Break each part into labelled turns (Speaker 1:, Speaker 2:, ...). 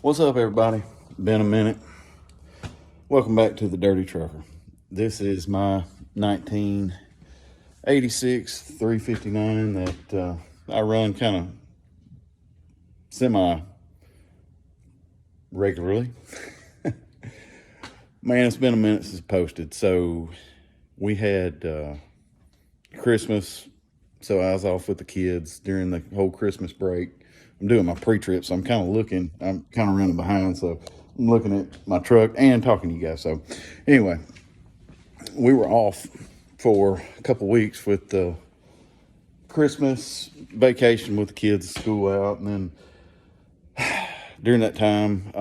Speaker 1: What's up, everybody? Been a minute. Welcome back to the Dirty Trucker. This is my 1986 359 that I run kind of semi regularly. Man, it's been a minute since posted. So we had Christmas, so I was off with the kids during the whole Christmas break. I'm doing my pre-trip, so I'm kind of running behind, so I'm looking at my truck and talking to you guys. So anyway, we were off for a couple weeks with the Christmas vacation with the kids, school out, and then during that time,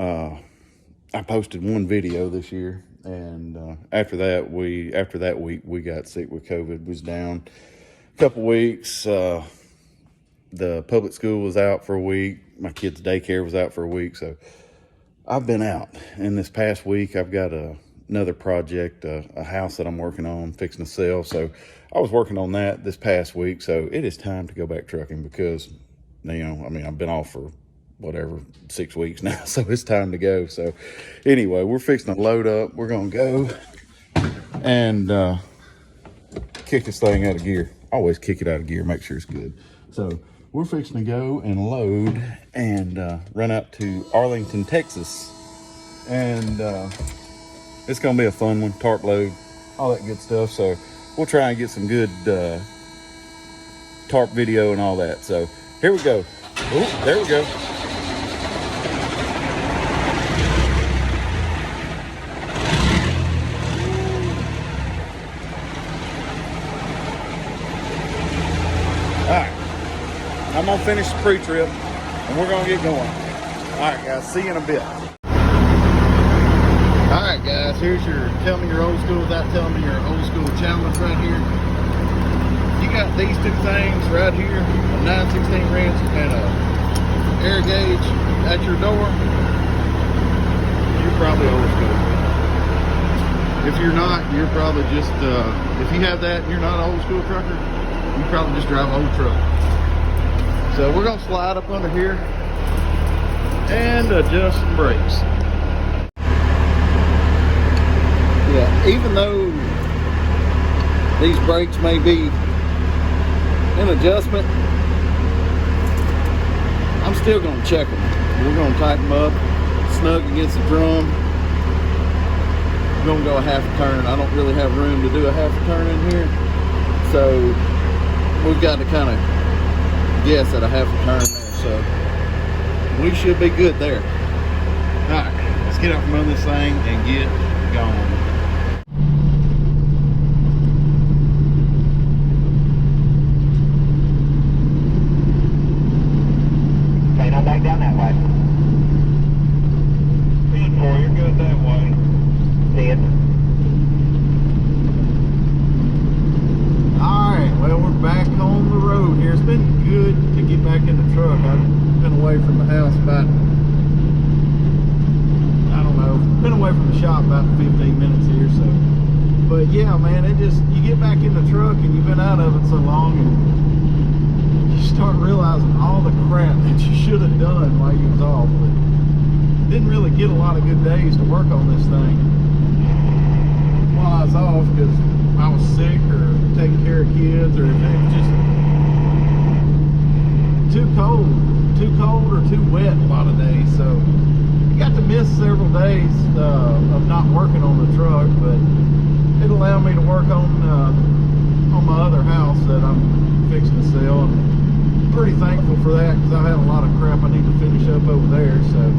Speaker 1: I posted one video this year, and after that week, we got sick with COVID. Was down a couple weeks. The public school was out for a week. My kids' daycare was out for a week. So I've been out. And this past week, I've got another project, a house that I'm working on, fixing to sell. So I was working on that this past week. So it is time to go back trucking because, I've been off for 6 weeks now. So it's time to go. So anyway, we're fixing to load up. We're going to go and kick this thing out of gear. Always kick it out of gear, make sure it's good. So we're fixing to go and load and run out to Arlington, Texas. And it's going to be a fun one, tarp load, all that good stuff. So we'll try and get some good tarp video and all that. So here we go. Oh, there we go. All right. I'm gonna finish the pre-trip and we're gonna get going. All right, guys, see you in a bit. All right, guys, here's your tell me your old school without telling me your old school challenge right here. You got these two things right here, a 9/16 wrench and a air gauge at your door. You're probably old school. If you're not, you're probably just, if you have that and you're not an old school trucker, you probably just drive an old truck. So we're gonna slide up under here and adjust the brakes. Yeah, even though these brakes may be in adjustment, I'm still gonna check them. We're gonna tighten them up, snug against the drum. I'm gonna go a half a turn. I don't really have room to do a half a turn in here, so we've got to kind of guess at a half a turn there, so we should be good there. All right, let's get out from under this thing and get going.
Speaker 2: Okay, now back down that way.
Speaker 3: Good boy, you're good that way.
Speaker 2: See it.
Speaker 1: Alright, well, we're back on the road here. It's been good to get back in the truck. I've been away from the house about, been away from the shop about 15 minutes here, so. But yeah, man, you get back in the truck and you've been out of it so long and you start realizing all the crap that you should have done while you was off. But didn't really get a lot of good days to work on this thing while I was off because I was sick or taking care of kids, or if it was just too cold or too wet a lot of days. So I got to miss several days of not working on the truck, but it allowed me to work on my other house that I'm fixing to sell. And I'm pretty thankful for that because I had a lot of crap I need to finish up over there. So,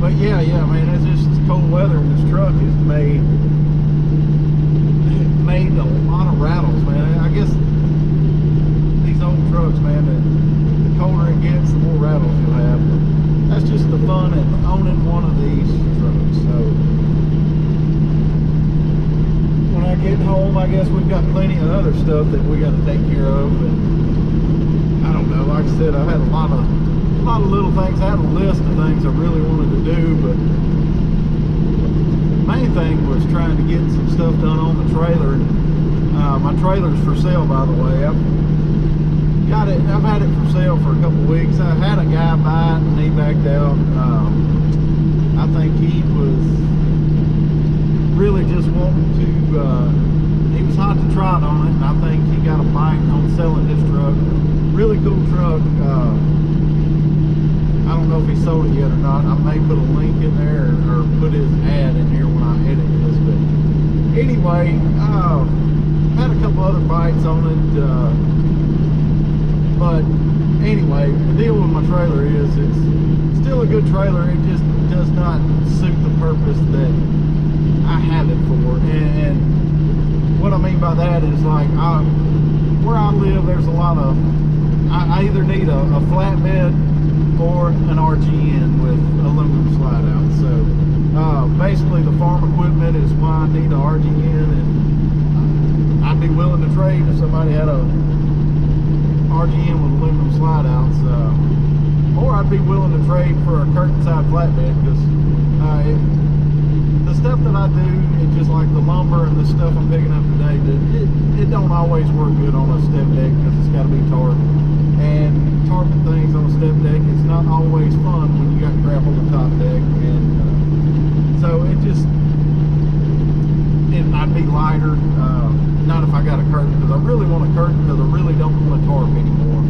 Speaker 1: but yeah, man, it's just this cold weather and this truck is made a lot of rattles, man. I guess these old trucks, man, the colder it gets, the more rattles you'll have. But that's just the fun of owning one of these trucks. So when I get home, I guess we've got plenty of other stuff that we got to take care of. And I don't know, like I said, I had a lot of little things. I had a list of things I really wanted to do, but main thing was trying to get some stuff done on the trailer. My trailer's for sale, by the way. I've had it for sale for a couple weeks. I had a guy buy it and he backed out. just wanting to, he was hot to trot on it, and I think he got a bite on selling his truck. Really cool truck. I don't know if he sold it yet or not. I may put a link in there or put his ad in here when I edit this. But anyway, had a couple other bites on it. But anyway, the deal with my trailer is it's still a good trailer. It just does not suit the purpose that I have it for. And what I mean by that is, like, where I live, there's a lot of, I either need a flatbed or an RGN with aluminum slide out. So basically the farm equipment is why I need a RGN, and I'd be willing to trade if somebody had a RGN with aluminum slide outs, or I'd be willing to trade for a curtain side flatbed, because the stuff that I do, it's just like the lumber and the stuff I'm picking up today, it don't always work good on a step deck because it's got to be tarped. And tarping things on a step deck is not always fun when you got crap on the top deck. And so I'd be lighter. Not if I got a curtain, because I really want a curtain, because I really don't want a tarp anymore.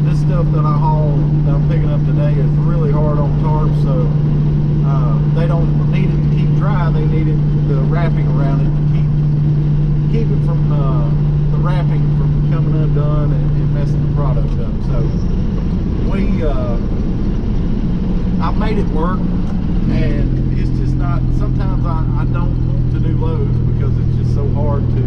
Speaker 1: This stuff that I haul, that I'm picking up today, is really hard on tarp, so they don't need it to keep dry. They need it, the wrapping around it, to keep it from the wrapping from coming undone and messing the product up. So I've made it work, and it's just not, sometimes I don't want to do loads because it's just so hard to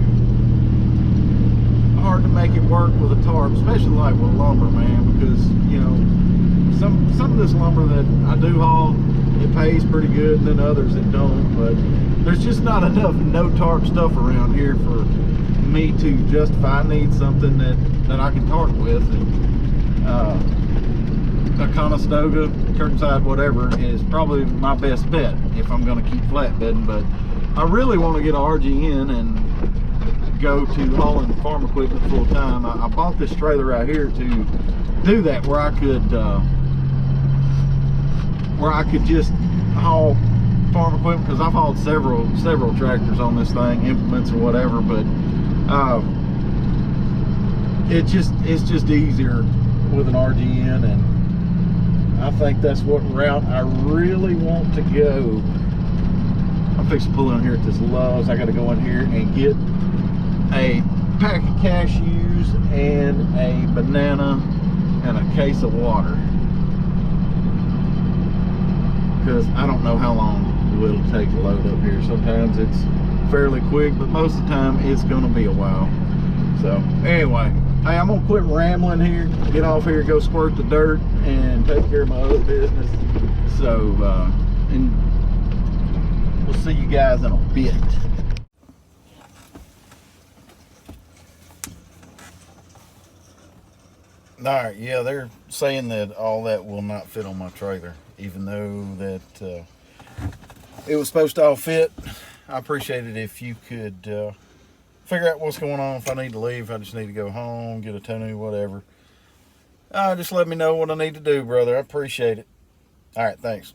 Speaker 1: make it work with a tarp, especially like with lumber, man, because, you know, some of this lumber that I do haul, it pays pretty good, and then others it don't. But there's just not enough no tarp stuff around here for me to justify. I need something that I can tarp with, and a Conestoga, curtain side, whatever, is probably my best bet if I'm going to keep flatbedding. But I really want to get an RGN and go to hauling farm equipment full time. I bought this trailer right here to do that, where I could just haul farm equipment, because I've hauled several tractors on this thing, implements or whatever. But it's just easier with an RGN, and I think that's what route I really want to go. I'm fixing to pull in here at this Lowe's. I got to go in here and get a pack of cashews and a banana and a case of water, because I don't know how long it'll take to load up here. Sometimes it's fairly quick, but most of the time it's going to be a while. So anyway, hey, I'm going to quit rambling here, get off here, go squirt the dirt, and take care of my other business. So and we'll see you guys in a bit. All right, yeah, they're saying that all that will not fit on my trailer, even though that it was supposed to all fit. I appreciate it if you could figure out what's going on. If I need to leave, I just need to go home, get a tonneau, whatever. Just let me know what I need to do, brother. I appreciate it. All right, thanks.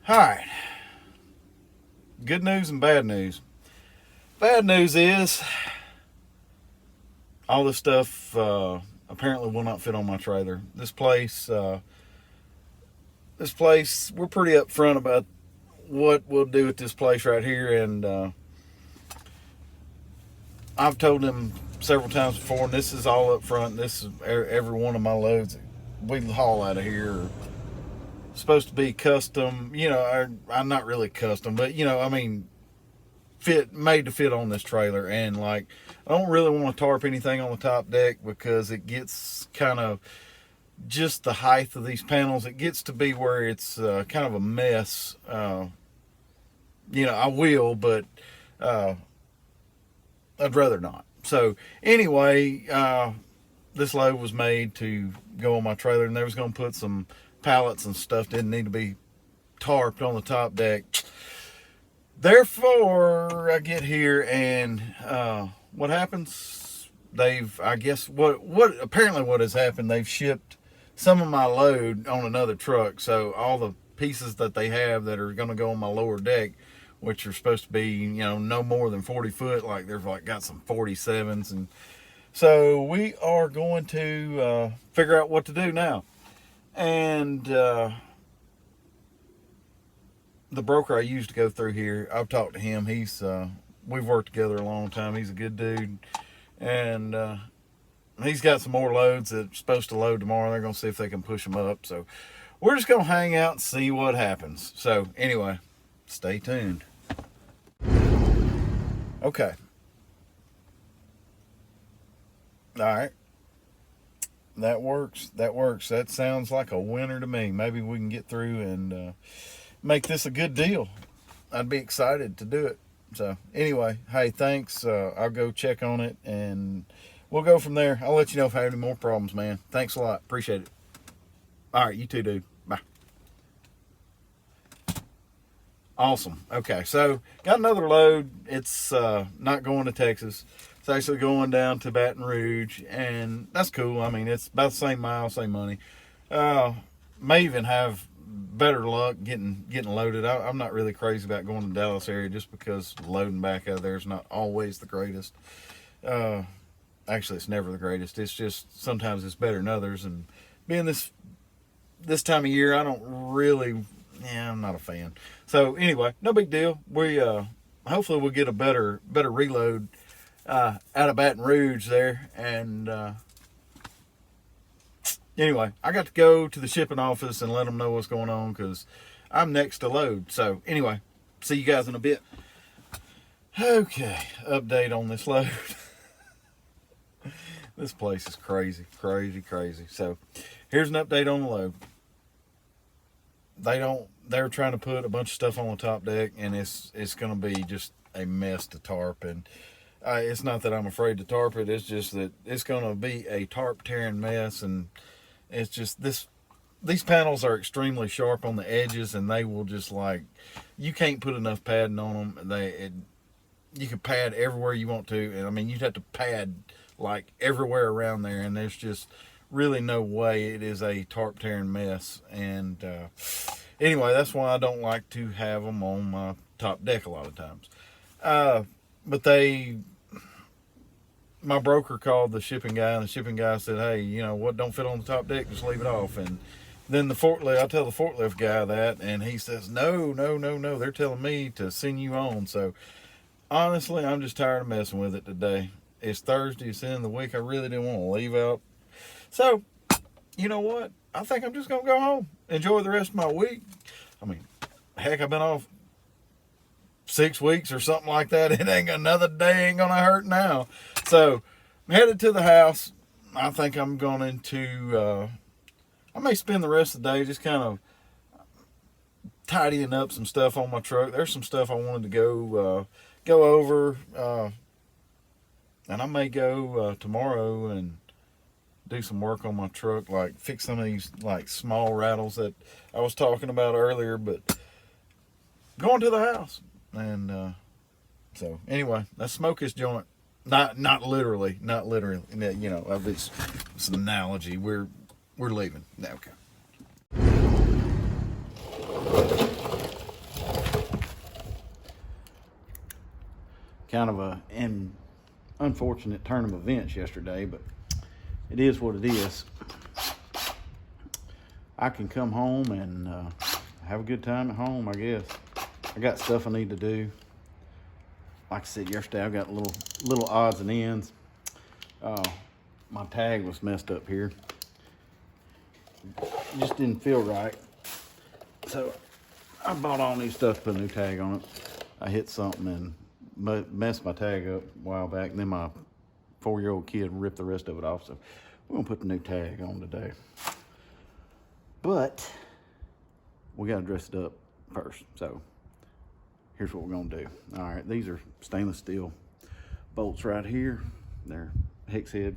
Speaker 1: All right. Good news and bad news. Bad news is all this stuff apparently will not fit on my trailer. This place, we're pretty upfront about what we'll do at this place right here, and I've told them several times before, and this is all up front. This is every one of my loads we haul out of here are supposed to be custom, you know, I'm not really custom, but, you know, I mean, made to fit on this trailer. And like, I don't really want to tarp anything on the top deck, because it gets kind of, just the height of these panels, it gets to be where it's kind of a mess. You know, I will, but I'd rather not. So anyway, this load was made to go on my trailer, and they was going to put some pallets and stuff, didn't need to be tarped on the top deck. Therefore, I get here, and what happens, I guess what apparently what has happened, they've shipped some of my load on another truck. So all the pieces that they have that are going to go on my lower deck, which are supposed to be, you know, no more than 40 foot, like they've like got some 47s. And so we are going to figure out what to do now. And the broker I used to go through here, I've talked to him. We've worked together a long time. He's a good dude. And he's got some more loads that's supposed to load tomorrow. They're going to see if they can push them up. So we're just going to hang out and see what happens. So anyway, stay tuned. Okay. All right. That works. That sounds like a winner to me. Maybe we can get through and make this a good deal. I'd be excited to do it. So anyway, hey, thanks. I'll go check on it and we'll go from there. I'll let you know if I have any more problems, man. Thanks a lot. Appreciate it. All right, you too, dude. Bye. Awesome. Okay, so got another load. It's not going to Texas. It's actually going down to Baton Rouge, and that's cool. I mean, it's about the same mile, same money. May even have better luck getting loaded. I'm not really crazy about going to the Dallas area just because loading back out of there is not always the greatest. Actually, it's never the greatest. It's just sometimes it's better than others. And being this time of year, I don't really. Yeah, I'm not a fan. So anyway, no big deal. We hopefully we'll get a better reload out of Baton Rouge there. And anyway, I got to go to the shipping office and let them know what's going on because I'm next to load. So anyway, see you guys in a bit. Okay, update on this load. This place is crazy. So here's an update on the load. They're trying to put a bunch of stuff on the top deck, and it's going to be just a mess to tarp. And it's not that I'm afraid to tarp it. It's just that it's going to be a tarp tearing mess. And it's just these panels are extremely sharp on the edges, and they will just you can't put enough padding on them. You can pad everywhere you want to. And I mean, you'd have to pad like everywhere around there. And there's just really no way. It is a tarp tearing mess. And anyway, that's why I don't like to have them on my top deck a lot of times. But my broker called the shipping guy, and the shipping guy said, hey, you know what, don't fit on the top deck, just leave it off. And then I tell the forklift guy that, and he says, no, they're telling me to send you on. So honestly, I'm just tired of messing with it today. It's Thursday, it's the end of the week. I really didn't want to leave out. So, you know what? I think I'm just going to go home. Enjoy the rest of my week. I mean, heck, I've been off 6 weeks or something like that. Another day ain't going to hurt now. So, I'm headed to the house. I think I'm going to, I may spend the rest of the day just kind of tidying up some stuff on my truck. There's some stuff I wanted to go over. And I may go tomorrow and do some work on my truck, like fix some of these like small rattles that I was talking about earlier. But going to the house, and so anyway, let's smoke this joint. Not literally. You know, it's an analogy. We're leaving. Okay. Kind of an unfortunate turn of events yesterday, but it is what it is. I can come home and have a good time at home, I guess. I got stuff I need to do. Like I said yesterday, I've got little odds and ends. My tag was messed up here. It just didn't feel right. So I bought all these stuff to put a new tag on it. I hit something and messed my tag up a while back, and then my 4-year-old kid ripped the rest of it off. So we're gonna put the new tag on today. But we gotta dress it up first. So here's what we're gonna do. All right, these are stainless steel bolts right here. They're hex head.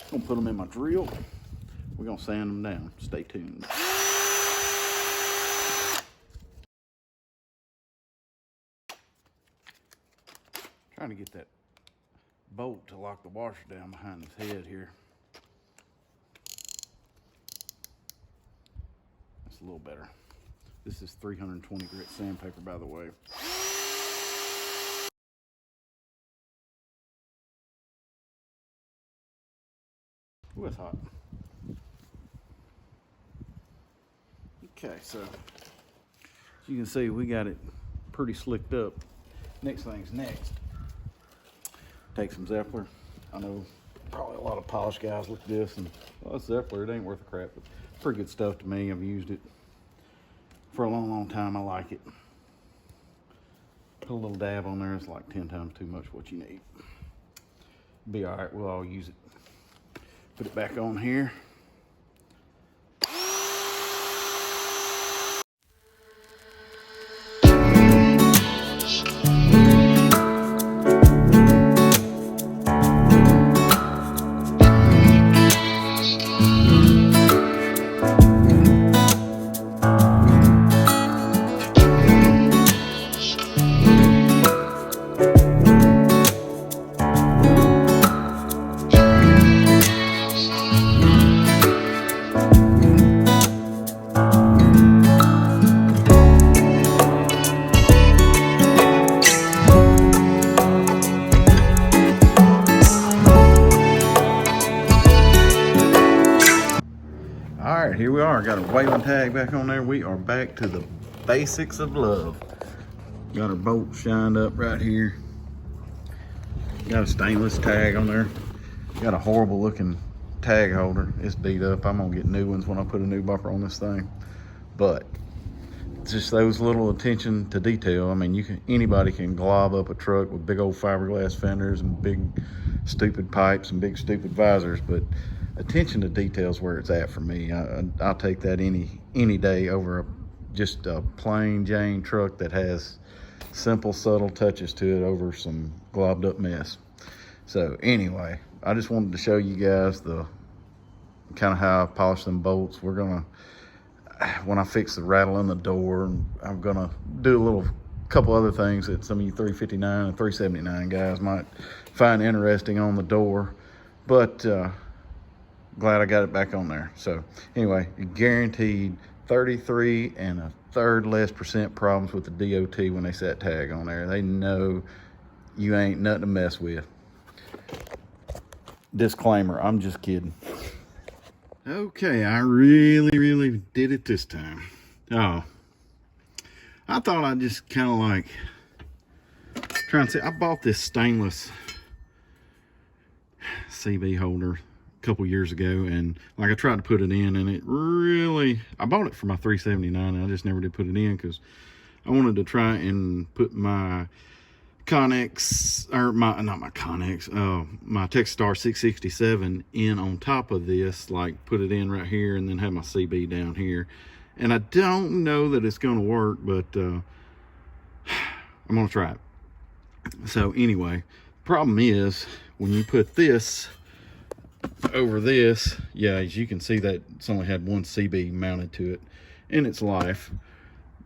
Speaker 1: I'm gonna put them in my drill. We're gonna sand them down. Stay tuned. Trying to get that bolt to lock the washer down behind his head here. a little better. This is 320 grit sandpaper, by the way. Ooh, it's hot. Okay, so as you can see, we got it pretty slicked up. Next thing's next. Take some Zeppler. I know probably a lot of polished guys look at this and, well, it's Zeppler, it ain't worth a crap, but pretty good stuff to me. I've used it for a long, long time. I like it. Put a little dab on there. It's like 10 times too much what you need. Be all right, we'll all use it. Put it back on here. All right, here we are. Got a whaling tag back on there. We are back to the basics of love. Got our bolt shined up right here. Got a stainless tag on there. Got a horrible looking tag holder. It's beat up. I'm gonna get new ones when I put a new bumper on this thing. But just those little attention to detail. I mean, anybody can glob up a truck with big old fiberglass fenders and big stupid pipes and big stupid visors, but attention to details where it's at for me. I'll take that any day over just a plain Jane truck that has simple, subtle touches to it over some globbed up mess. So anyway, I just wanted to show you guys the kind of how I polish them bolts. We're gonna, when I fix the rattle in the door, I'm gonna do a couple other things that some of you 359 and 379 guys might find interesting on the door, but glad I got it back on there. So anyway, guaranteed 33 and a third less % problems with the DOT when they set tag on there. They know you ain't nothing to mess with. Disclaimer, I'm just kidding. Okay, I really did it this time. Oh, I thought I'd just kind of like try and see. I bought this stainless CB holder couple years ago, and like I tried to put it in, and it really, I bought it for my 379 and I just never did put it in because I wanted to try and put my Connex, or my Texstar 667 in on top of this, like put it in right here and then have my CB down here. And I don't know that it's going to work, but I'm going to try it. So anyway, problem is when you put this over this, yeah, as you can see, that it's only had one CB mounted to it in its life.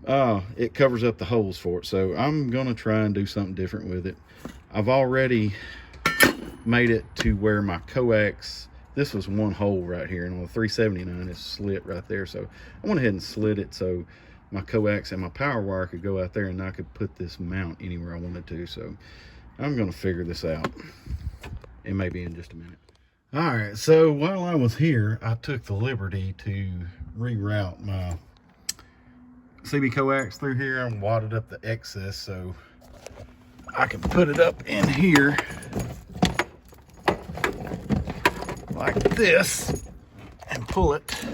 Speaker 1: It covers up the holes for it, so I'm gonna try and do something different with it. I've already made it to where my coax, this was one hole right here, and on the 379 it's slit right there, so I went ahead and slid it so my coax and my power wire could go out there and I could put this mount anywhere I wanted to. So I'm gonna figure this out. It may be in just a minute. All right, so while I was here, I took the liberty to reroute my CB coax through here and wadded up the excess so I can put it up in here like this and pull it,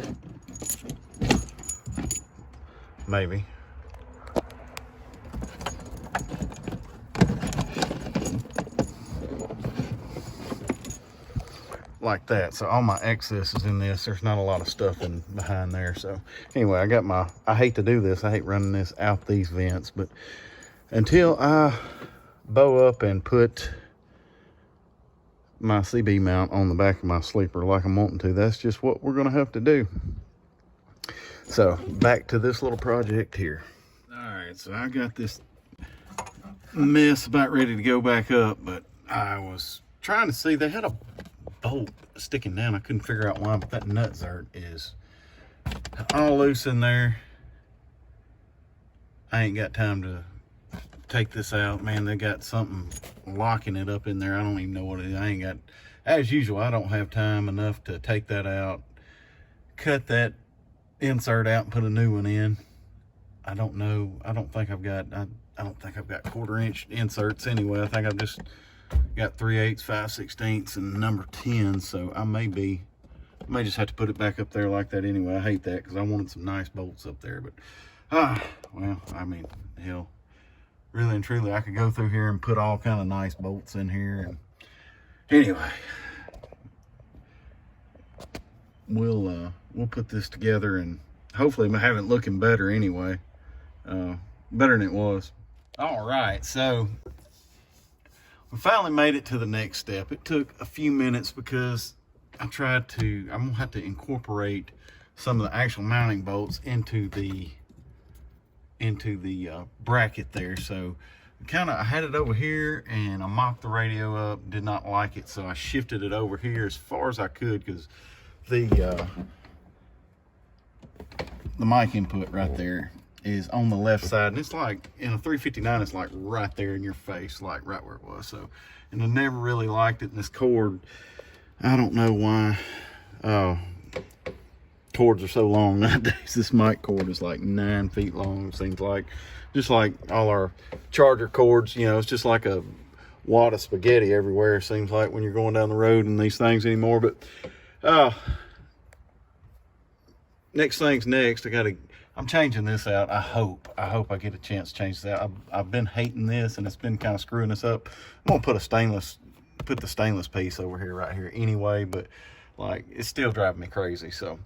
Speaker 1: maybe. Like that. So all my excess is in this. There's not a lot of stuff in behind there. So anyway, I got my, I hate to do this, I hate running this out these vents, but until I bow up and put my CB mount on the back of my sleeper like I'm wanting to, that's just what we're gonna have to do. So back to this little project here. All right, so I got this mess about ready to go back up, but I was trying to see, they had a bolt sticking down. I couldn't figure out why, but that nut zert is all loose in there. I ain't got time to take this out. Man, they got something locking it up in there. I don't even know what it is. I ain't got, as usual, I don't have time enough to take that out, cut that insert out and put a new one in. I don't know. I don't think I've got 1/4 inch inserts anyway. I think I've just got 3/8, 5/16, and number 10. So I may just have to put it back up there like that anyway. I hate that because I wanted some nice bolts up there, but well, I mean, hell, really and truly, I could go through here and put all kind of nice bolts in here. And anyway, we'll put this together and hopefully have it looking better anyway, better than it was. All right, so we finally made it to the next step. It took a few minutes because I'm gonna have to incorporate some of the actual mounting bolts into the bracket there. So I had it over here and I mocked the radio up, did not like it, so I shifted it over here as far as I could because the mic input right there is on the left side, and it's like in a 359 it's like right there in your face, like right where it was. So, and I never really liked it. And this cord, I don't know why cords are so long nowadays. This mic cord is like 9 feet long, it seems like, just like all our charger cords. You know, it's just like a wad of spaghetti everywhere, it seems like, when you're going down the road in these things anymore. But next thing's next. I'm changing this out. I hope I get a chance to change this out. I've been hating this and it's been kind of screwing us up. I'm gonna put the stainless piece over here, right here anyway, but like, it's still driving me crazy. So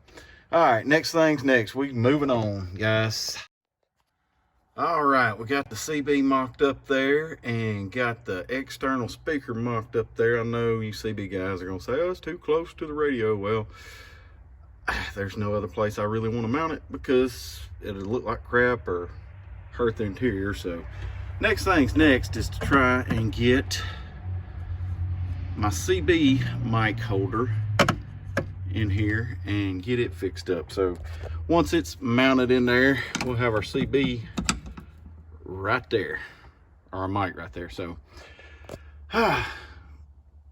Speaker 1: all right, next thing's next. We moving on, guys. All right, we got the CB mocked up there and got the external speaker mocked up there. I know you CB guys are gonna say, oh, it's too close to the radio. Well, there's no other place I really want to mount it because it'll look like crap or hurt the interior. So next thing's next is to try and get my CB mic holder in here and get it fixed up. So once it's mounted in there, we'll have our CB right there, or our mic right there. So we're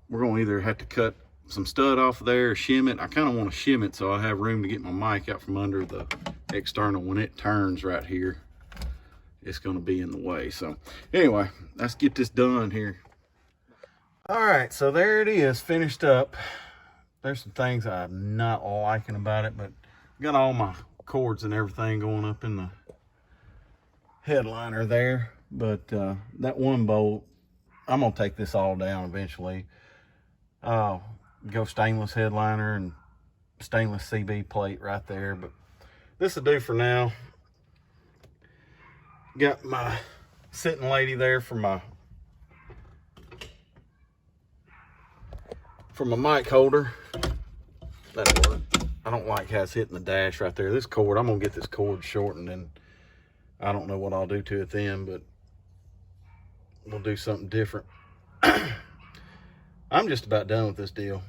Speaker 1: gonna either have to cut some stud off of there or shim it. I kind of want to shim it so I have room to get my mic out from under the external. When it turns right here, it's going to be in the way. So anyway, let's get this done here. All right, so there it is, finished up. There's some things I'm not liking about it, but got all my cords and everything going up in the headliner there. But that one bolt, I'm gonna take this all down eventually. Go stainless headliner and stainless CB plate right there, but this will do for now. Got my sitting lady there for my mic holder. That'll work. I don't like how it's hitting the dash right there. This cord, I'm gonna get this cord shortened, and I don't know what I'll do to it then, but we'll do something different. I'm just about done with this deal.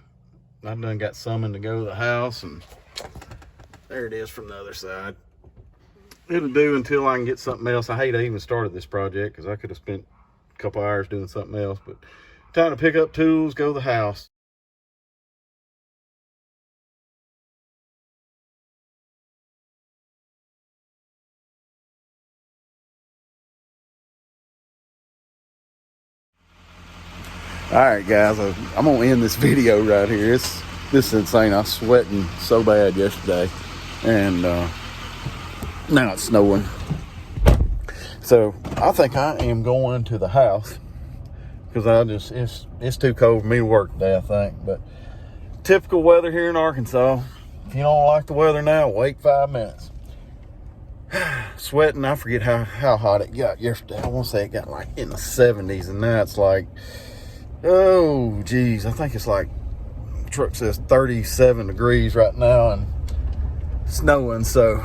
Speaker 1: I've done got summoned to go to the house, and there it is from the other side. It'll do until I can get something else. I hate I even started this project because I could have spent a couple hours doing something else, but time to pick up tools, go to the house. All right, guys, I'm gonna end this video right here. This is insane. I was sweating so bad yesterday, and now it's snowing. So I think I am going to the house because it's too cold for me to work today, I think. But typical weather here in Arkansas. If you don't like the weather now, wait 5 minutes. Sweating. I forget how hot it got yesterday. I want to say it got like in the 70s, and now it's like, oh geez, I think it's like, the truck says 37 degrees right now and snowing. So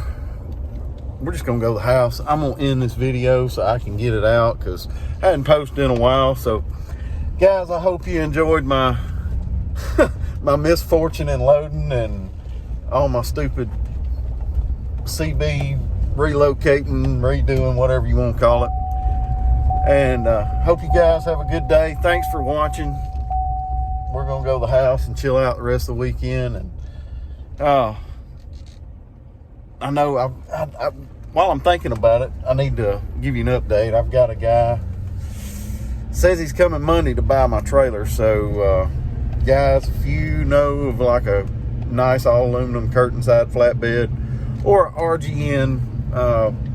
Speaker 1: we're just gonna go to the house. I'm gonna end this video so I can get it out because I hadn't posted in a while. So guys, I hope you enjoyed my my misfortune in loading and all my stupid CB relocating, redoing, whatever you want to call it. And hope you guys have a good day. Thanks for watching. We're gonna go to the house and chill out the rest of the weekend. And I know while I'm thinking about it, I need to give you an update. I've got a guy says he's coming Monday to buy my trailer. So guys, if you know of like a nice all aluminum curtain side flatbed or RGN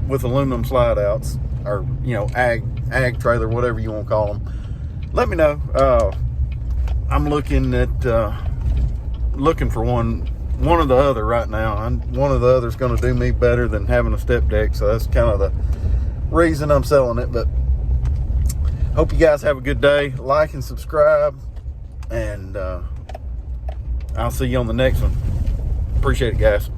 Speaker 1: with aluminum slide outs, or ag trailer, whatever you want to call them, let me know. I'm looking for one or the other right now. One or the other's going to do me better than having a step deck, so that's kind of the reason I'm selling it. But hope you guys have a good day. Like and subscribe, and I'll see you on the next one. Appreciate it, guys.